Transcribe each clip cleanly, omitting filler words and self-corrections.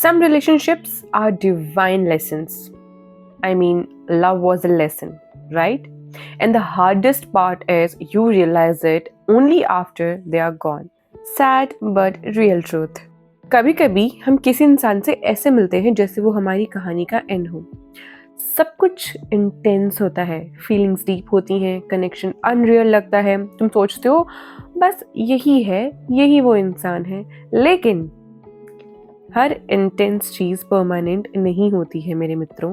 Some relationships are divine lessons. I mean, love was a lesson, right? And the hardest part is you realize it only after they are gone. Sad but real truth. कभी कभी हम किसी इंसान से ऐसे मिलते हैं जैसे वो हमारी कहानी का एंड हो। सब कुछ इंटेंस होता है, फीलिंग्स डीप होती हैं, कनेक्शन अनरियल लगता है, तुम सोचते हो बस यही है, यही वो इंसान है। लेकिन हर इंटेंस चीज़ परमानेंट नहीं होती है मेरे मित्रों।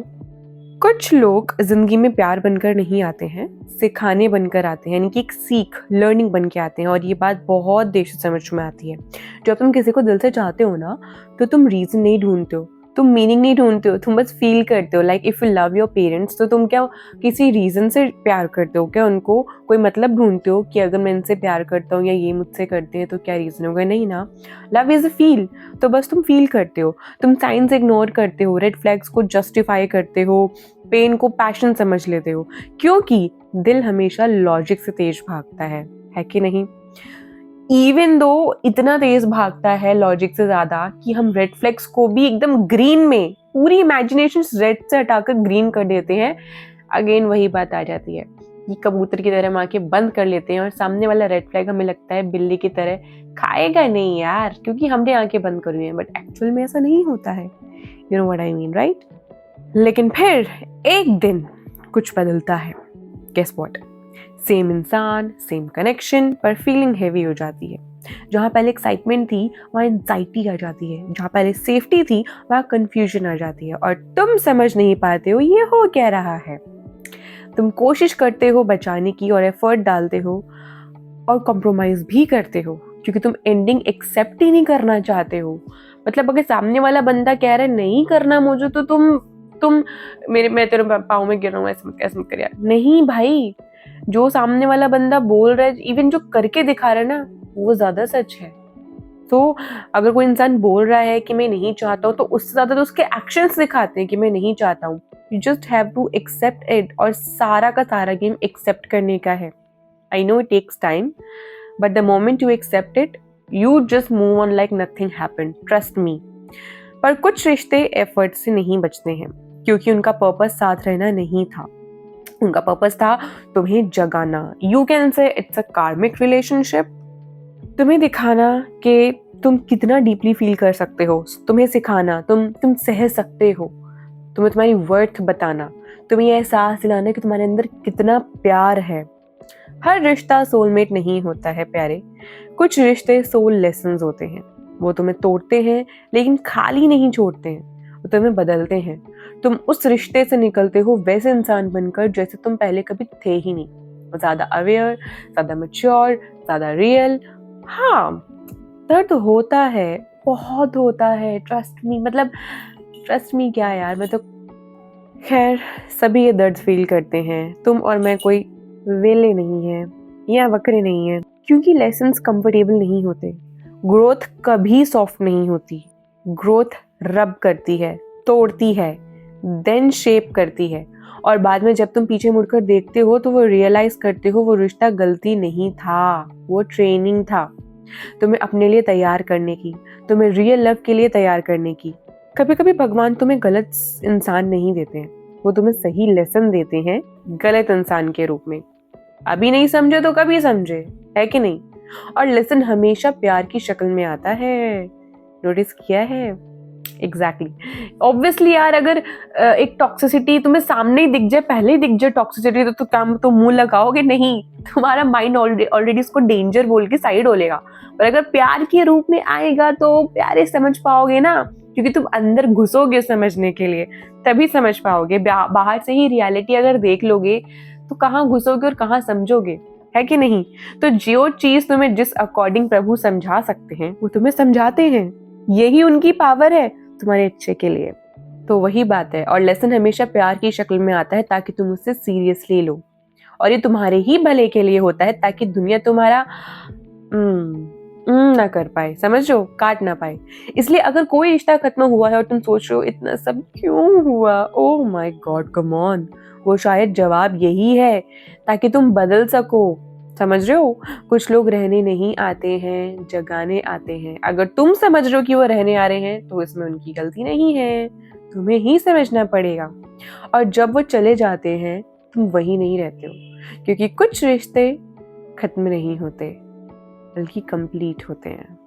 कुछ लोग जिंदगी में प्यार बनकर नहीं आते हैं, सिखाने बनकर आते हैं, यानी कि एक सीख, लर्निंग बन के आते हैं। और ये बात बहुत देर से समझ में आती है। जब तुम किसी को दिल से चाहते हो ना, तो तुम रीजन नहीं ढूंढते हो, तुम मीनिंग नहीं ढूंढते हो, तुम बस फील करते हो। Like if you love your parents, तो तुम क्या किसी रीजन से प्यार करते हो? क्या उनको कोई मतलब ढूंढते हो कि अगर मैं इनसे प्यार करता हूँ या ये मुझसे करते हैं तो क्या रीजन होगा? नहीं ना। लव इज अ फील, तो बस तुम फील करते हो, तुम साइंस इग्नोर करते हो, रेड फ्लैग्स को जस्टिफाई करते हो, पेन को पैशन समझ लेते हो, क्योंकि दिल हमेशा लॉजिक से तेज भागता है कि नहीं? इवन दो इतना तेज भागता है लॉजिक से ज्यादा कि हम रेड फ्लैग्स को भी एकदम ग्रीन में, पूरी इमेजिनेशन रेड से हटाकर ग्रीन कर देते हैं। अगेन वही बात आ जाती है कि कबूतर की तरह हम आंखें बंद कर लेते हैं और सामने वाला रेड फ्लैग हमें लगता है बिल्ली की तरह खाएगा नहीं यार, क्योंकि हमने आंखें बंद करी हैं। बट एक्चुअल में ऐसा नहीं होता है। You know what I mean, right? लेकिन फिर एक दिन कुछ बदलता है। Guess what? सेम इंसान, सेम कनेक्शन, पर फीलिंग हैवी हो जाती है। जहाँ पहले एक्साइटमेंट थी वहाँ एंजाइटी आ जाती है, जहाँ पहले सेफ्टी थी वहाँ कंफ्यूजन आ जाती है, और तुम समझ नहीं पाते हो ये हो क्या रहा है। तुम कोशिश करते हो बचाने की और एफर्ट डालते हो और कॉम्प्रोमाइज भी करते हो, क्योंकि तुम एंडिंग एक्सेप्ट ही नहीं करना चाहते हो। मतलब अगर सामने वाला बंदा कह रहा है नहीं करना मुझे, तो तुम मैं तेरे पाँव में गिर रहा हूँ, ऐसे मत कर यार। नहीं भाई, जो सामने वाला बंदा बोल रहा है, इवन जो करके दिखा रहा है ना, वो ज्यादा सच है। तो अगर कोई इंसान बोल रहा है कि मैं नहीं चाहता हूँ, तो उससे ज्यादा तो उसके एक्शंस दिखाते हैं कि मैं नहीं चाहता हूँ। You just have to accept it, और सारा का सारा गेम एक्सेप्ट करने का है। I know it takes time, but the moment you accept it, you just move on like nothing happened, trust me. पर कुछ रिश्ते एफर्ट से नहीं बचते हैं, क्योंकि उनका पर्पस साथ रहना नहीं था। उनका पर्पस था तुम्हें जगाना। You can say it's a कार्मिक रिलेशनशिप। तुम्हें दिखाना कि तुम कितना डीपली फील कर सकते हो, तुम्हें सिखाना तुम सह सकते हो, तुम्हें तुम्हारी वर्थ बताना, तुम्हें यह एहसास दिलाना कि तुम्हारे अंदर कितना प्यार है। हर रिश्ता सोलमेट नहीं होता है प्यारे। कुछ रिश्ते सोल लेसन्स होते हैं। वो तुम्हें तोड़ते हैं लेकिन खाली नहीं छोड़ते हैं, वो तुम्हें बदलते हैं। तुम उस रिश्ते से निकलते हो वैसे इंसान बनकर जैसे तुम पहले कभी थे ही नहीं। ज्यादा अवेयर, ज्यादा मैच्योर, ज्यादा रियल। हाँ, दर्द होता है, बहुत होता है, ट्रस्ट मी। मतलब ट्रस्ट मी क्या यार, मैं तो खैर सभी ये दर्द फील करते हैं। तुम और मैं कोई वेले नहीं है या वक्रे नहीं है, क्योंकि लेसन्स कंफर्टेबल नहीं होते। ग्रोथ कभी सॉफ्ट नहीं होती। ग्रोथ रब करती है, तोड़ती है, देन शेप करती है, और बाद में जब तुम पीछे मुड़कर देखते हो तो वो रियलाइज करते हो वो रिश्ता गलती नहीं था, वो ट्रेनिंग था, तुम्हें अपने लिए तैयार करने की, तुम्हें रियल लव के लिए तैयार करने की। कभी कभी भगवान तुम्हें गलत इंसान नहीं देते हैं, वो तुम्हें सही लेसन देते हैं गलत इंसान के रूप में। अभी नहीं समझे तो कभी समझे, है कि नहीं? और लेसन हमेशा प्यार की शक्ल में आता है। नोटिस किया है? एग्जैक्टली। ऑब्वियसली यार, अगर एक टॉक्सिसिटी तुम्हें सामने ही दिख जाए, पहले ही दिख जाए टॉक्सिसिटी, तो काम तो मुंह लगाओगे नहीं। तुम्हारा माइंड ऑलरेडी उसको डेंजर बोल के साइड हो लेगा। पर अगर प्यार के रूप में आएगा तो प्यारे समझ पाओगे ना, क्योंकि तुम अंदर घुसोगे समझने के लिए, तभी समझ पाओगे। बाहर से ही रियलिटी अगर देख लोगे तो कहाँ घुसोगे और कहाँ समझोगे, है कि नहीं? तो जो चीज तुम्हें जिस अकॉर्डिंग प्रभु समझा सकते हैं वो तुम्हें समझाते हैं। यही उनकी पावर है तुम्हारे अच्छे के लिए। तो वही बात है, और लेसन हमेशा प्यार की शक्ल में आता है ताकि तुम उससे सीरियसली लो, और ये तुम्हारे ही भले के लिए होता है, ताकि दुनिया तुम्हारा ना कर पाए, समझो, काट ना पाए। इसलिए अगर कोई रिश्ता खत्म हुआ है और तुम सोच रहे हो इतना सब क्यों हुआ, oh my God, come on, वो शायद जवाब यही है ताकि तुम बदल सको, समझ रहे हो? कुछ लोग रहने नहीं आते हैं, जगाने आते हैं। अगर तुम समझ रहे हो कि वो रहने आ रहे हैं तो इसमें उनकी गलती नहीं है, तुम्हें ही समझना पड़ेगा। और जब वो चले जाते हैं तुम वहीं नहीं रहते हो, क्योंकि कुछ रिश्ते खत्म नहीं होते बल्कि कंप्लीट होते हैं।